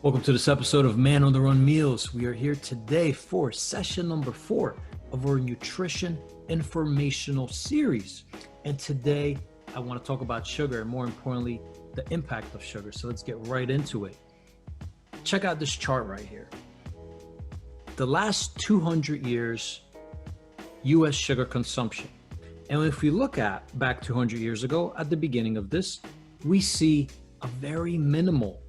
Welcome to this episode of Man on the Run Meals. We are here today for session number 4 of our nutrition informational series. And today I want to talk about sugar and more importantly, the impact of sugar. So let's get right into it. Check out this chart right here. The last 200 years, US sugar consumption. And if we look at back 200 years ago at the beginning of this, we see a very minimal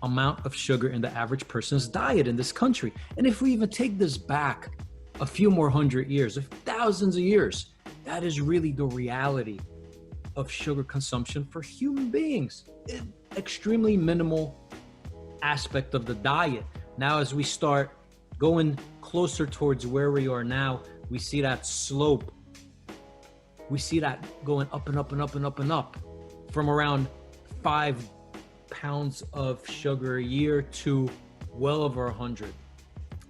amount of sugar in the average person's diet in this country. And if we even take this back a few more hundred years, of thousands of years, that is really the reality of sugar consumption for human beings. Extremely minimal aspect of the diet. Now, as we start going closer towards where we are now, we see that slope. We see that going up and up and up and up and up from around 5 pounds of sugar a year to well over 100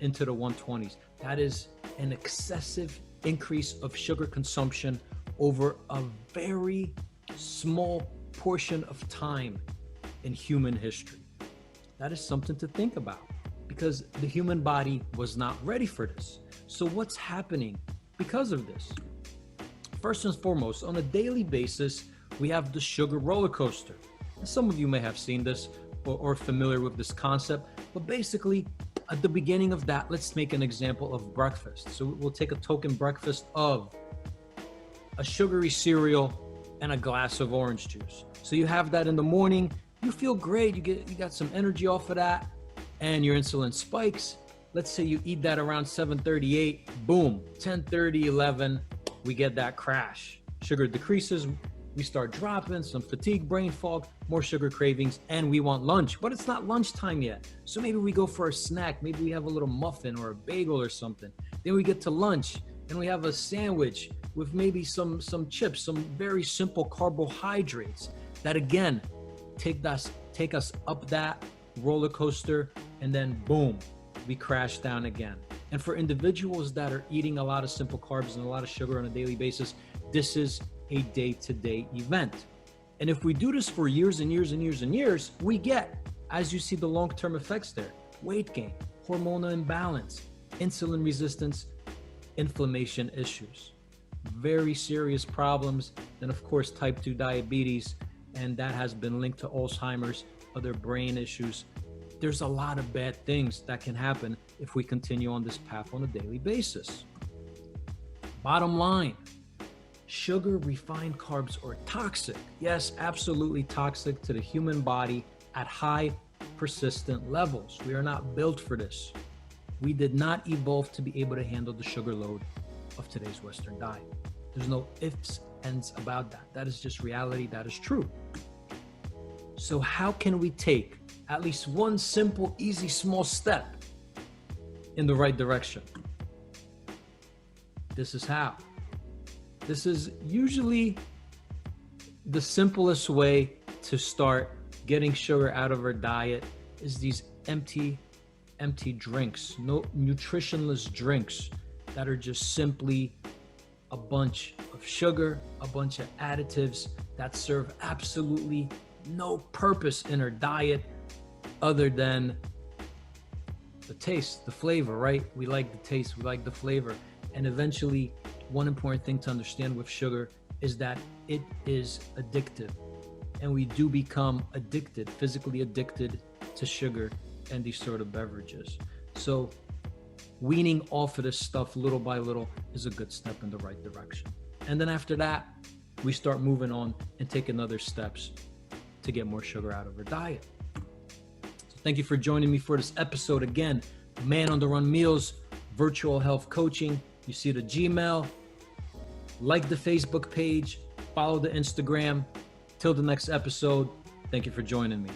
into the 120s. That is an excessive increase of sugar consumption over a very small portion of time in human history. That is something to think about because the human body was not ready for this. So what's happening because of this? First and foremost, on a daily basis, we have the sugar roller coaster. Some of you may have seen this or familiar with this concept, but basically at the beginning of that, let's make an example of breakfast. So we'll take a token breakfast of a sugary cereal and a glass of orange juice. So you have that in the morning, you feel great, you got some energy off of that, and your insulin spikes. Let's say you eat that around 7:38, boom, 10:30, 11, we get that crash. Sugar decreases, we start dropping, some fatigue, brain fog, more sugar cravings, and we want lunch. But it's not lunchtime yet. So maybe we go for a snack. Maybe we have a little muffin or a bagel or something. Then we get to lunch and we have a sandwich with maybe some chips, some very simple carbohydrates that again, take us up that roller coaster, and then boom, we crash down again. And for individuals that are eating a lot of simple carbs and a lot of sugar on a daily basis, this is a day-to-day event. And if we do this for years and years and years and years, we get, as you see the long-term effects there, weight gain, hormonal imbalance, insulin resistance, inflammation issues, very serious problems. Then of course, type 2 diabetes, and that has been linked to Alzheimer's, other brain issues. There's a lot of bad things that can happen if we continue on this path on a daily basis. Bottom line, sugar, refined carbs are toxic. Yes, absolutely toxic to the human body at high persistent levels. We are not built for this. We did not evolve to be able to handle the sugar load of today's Western diet. There's no ifs, ands about that. That is just reality. That is true. So how can we take at least one simple, easy, small step in the right direction? This is how. This is usually the simplest way to start getting sugar out of our diet is these empty drinks, no nutritionless drinks that are just simply a bunch of sugar, a bunch of additives that serve absolutely no purpose in our diet other than the taste, the flavor, right? We like the taste, we like the flavor. And eventually, one important thing to understand with sugar is that it is addictive. And we do become addicted, physically addicted to sugar and these sort of beverages. So weaning off of this stuff little by little is a good step in the right direction. And then after that, we start moving on and taking other steps to get more sugar out of our diet. So thank you for joining me for this episode again. Man on the Run Meals, virtual health coaching. You see the Gmail, like the Facebook page, follow the Instagram. Till the next episode, thank you for joining me.